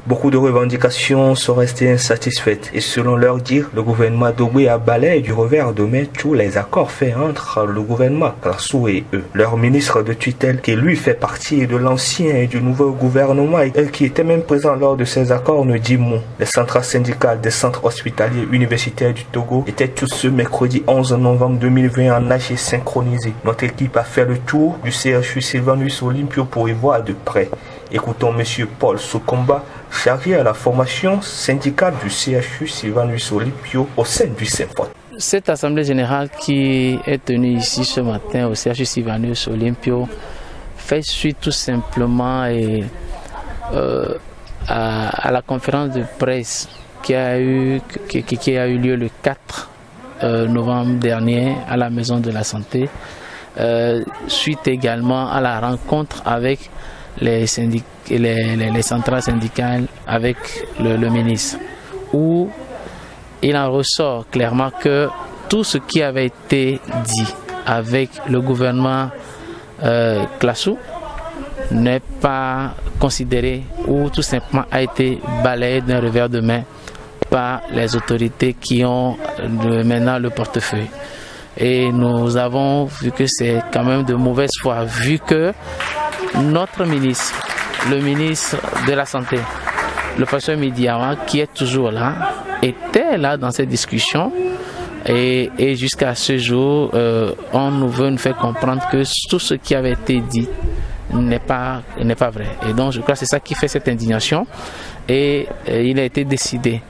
Beaucoup de revendications sont restées insatisfaites et selon leur dire, le gouvernement Dogbe a balayé du revers de main tous les accords faits entre le gouvernement Classou et eux. Leur ministre de tutelle, qui lui fait partie de l'ancien et du nouveau gouvernement et qui était même présent lors de ces accords, ne dit mot. Les centrales syndicales des centres hospitaliers universitaires du Togo étaient tous ce mercredi 11 novembre 2020 en AG synchronisé. Notre équipe a fait le tour du CHU Sylvanus Olympio pour y voir de près. Écoutons M. Paul Sokomba, chargé à la formation syndicale du CHU Sylvanus Olympio au sein du SYNFOT. Cette assemblée générale qui est tenue ici ce matin au CHU Sylvanus Olympio fait suite tout simplement à la conférence de presse qui a eu lieu le 4 novembre dernier à la Maison de la Santé, suite également à la rencontre avec les centrales syndicales avec le ministre, où il en ressort clairement que tout ce qui avait été dit avec le gouvernement Classou n'est pas considéré ou tout simplement a été balayé d'un revers de main par les autorités qui ont maintenant le portefeuille. Et nous avons vu que c'est quand même de mauvaise foi, vu que notre ministre, le ministre de la Santé, le professeur Midiawa, qui est toujours là, était là dans cette discussion et jusqu'à ce jour, on nous veut nous faire comprendre que tout ce qui avait été dit n'est pas vrai. Et donc je crois que c'est ça qui fait cette indignation et il a été décidé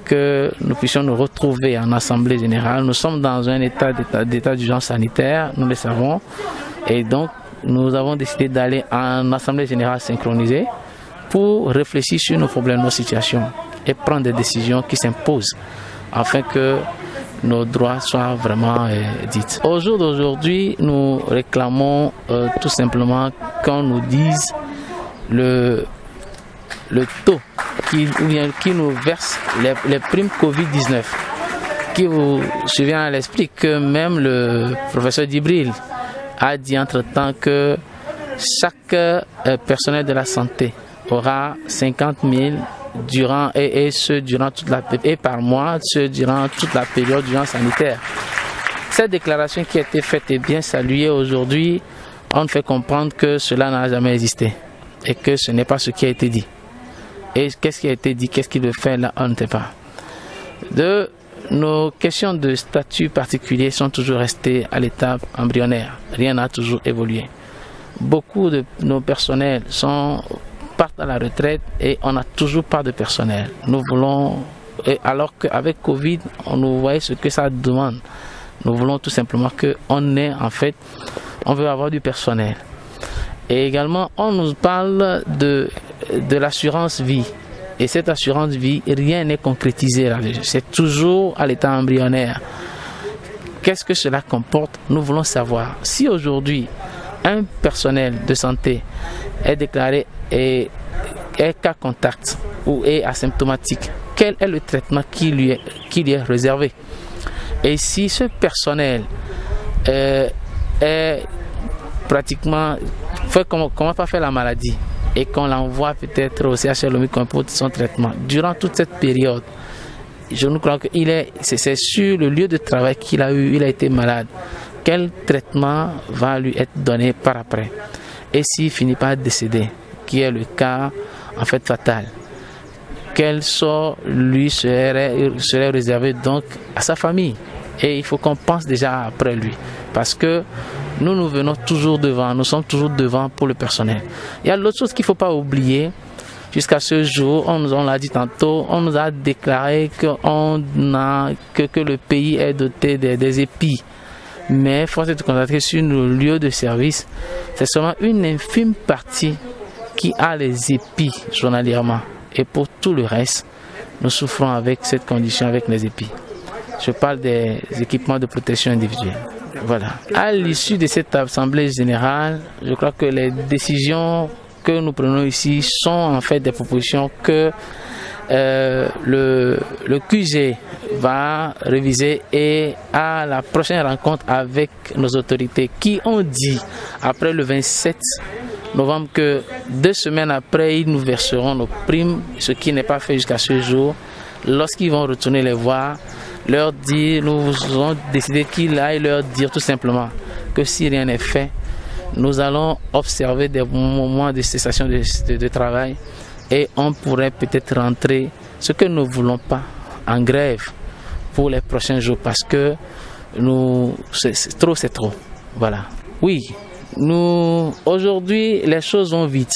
que nous puissions nous retrouver en assemblée générale. Nous sommes dans un d'état d'urgence sanitaire, nous le savons, et donc nous avons décidé d'aller en assemblée générale synchronisée pour réfléchir sur nos problèmes, nos situations et prendre des décisions qui s'imposent afin que nos droits soient vraiment dits. Au jour d'aujourd'hui, nous réclamons tout simplement qu'on nous dise le taux qui nous verse les primes Covid-19, qui vous souvient à l'esprit que même le professeur Djibril a dit entre-temps que chaque personnel de la santé aura 50 000 durant par mois, durant toute la période d'urgence sanitaire. Cette déclaration qui a été faite est bien saluée aujourd'hui. On fait comprendre que cela n'a jamais existé et que ce n'est pas ce qui a été dit. Et qu'est-ce qui a été dit, qu'est-ce qui le fait là, on ne sait pas. Nos questions de statut particulier sont toujours restées à l'étape embryonnaire. Rien n'a toujours évolué. Beaucoup de nos personnels partent à la retraite et on n'a toujours pas de personnel. Nous voulons, alors qu'avec Covid, on nous voyait ce que ça demande. Nous voulons tout simplement on veut avoir du personnel. Et également, on nous parle de l'assurance vie. Et cette assurance vie, rien n'est concrétisé là-dessus. C'est toujours à l'état embryonnaire. Qu'est-ce que cela comporte? Nous voulons savoir. Si aujourd'hui, un personnel de santé est déclaré est cas contact ou est asymptomatique, quel est le traitement qui lui est réservé? Et si ce personnel est pratiquement comment pas faire la maladie et qu'on l'envoie peut-être au CHL pour son traitement durant toute cette période, je ne crois que c'est sur le lieu de travail qu'il a été malade. Quel traitement va lui être donné par après? Et s'il finit par décéder, qui est le cas en fait fatal, quel sort lui serait réservé donc à sa famille? Et il faut qu'on pense déjà après lui, parce que nous venons toujours devant, nous sommes toujours devant pour le personnel. Il y a l'autre chose qu'il ne faut pas oublier. Jusqu'à ce jour, on l'a dit tantôt, on nous a déclaré que le pays est doté des épis. Mais force est de constater que sur nos lieux de service, c'est seulement une infime partie qui a les épis journalièrement. Et pour tout le reste, nous souffrons avec cette condition, avec les épis. Je parle des équipements de protection individuelle. Voilà. À l'issue de cette assemblée générale, je crois que les décisions que nous prenons ici sont en fait des propositions que le QG va réviser, et à la prochaine rencontre avec nos autorités qui ont dit après le 27 novembre que 2 semaines après, ils nous verseront nos primes, ce qui n'est pas fait jusqu'à ce jour. Lorsqu'ils vont retourner les voir, leur dire, nous avons décidé qu'ils aillent leur dire tout simplement que si rien n'est fait, nous allons observer des moments de cessation de travail et on pourrait peut-être rentrer, ce que nous ne voulons pas, en grève pour les prochains jours parce que c'est trop. Voilà. Oui, aujourd'hui, les choses vont vite.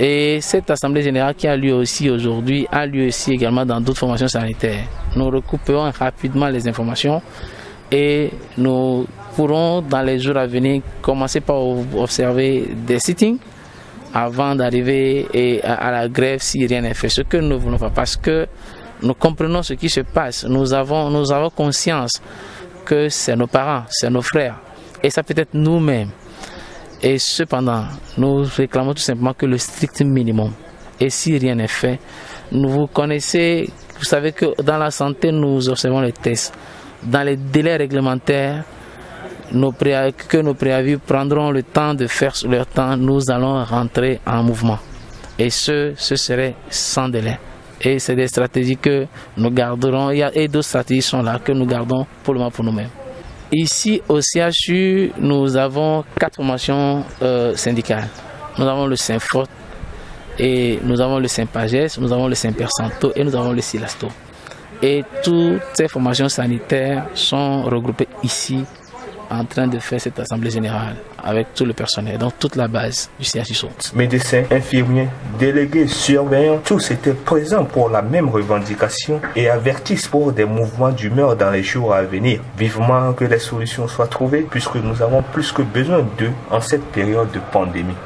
Et cette assemblée générale qui a lieu aussi aujourd'hui, a lieu aussi également dans d'autres formations sanitaires. Nous recouperons rapidement les informations et nous pourrons dans les jours à venir commencer par observer des sittings avant d'arriver à la grève si rien n'est fait. Ce que nous ne voulons pas parce que nous comprenons ce qui se passe. Nous avons conscience que c'est nos parents, c'est nos frères et ça peut être nous-mêmes. Et cependant, nous réclamons tout simplement que le strict minimum. Et si rien n'est fait, vous connaissez, vous savez que dans la santé, nous observons les tests. Dans les délais réglementaires, que nos préavis prendront le temps de faire leur temps, nous allons rentrer en mouvement. Et ce serait sans délai. Et c'est des stratégies que nous garderons. Et d'autres stratégies sont là que nous gardons pour le moment pour nous-mêmes. Ici au CHU, nous avons 4 formations syndicales. Nous avons le Saint-Fort, et nous avons le Saint-Pagès, nous avons le Saint-Père Santo et nous avons le Silasto. Et toutes ces formations sanitaires sont regroupées ici en train de faire cette assemblée générale avec tout le personnel, donc toute la base du CHU. Médecins, infirmiers, délégués, surveillants, tous étaient présents pour la même revendication et avertissent pour des mouvements d'humeur dans les jours à venir. Vivement que les solutions soient trouvées puisque nous avons plus que besoin d'eux en cette période de pandémie.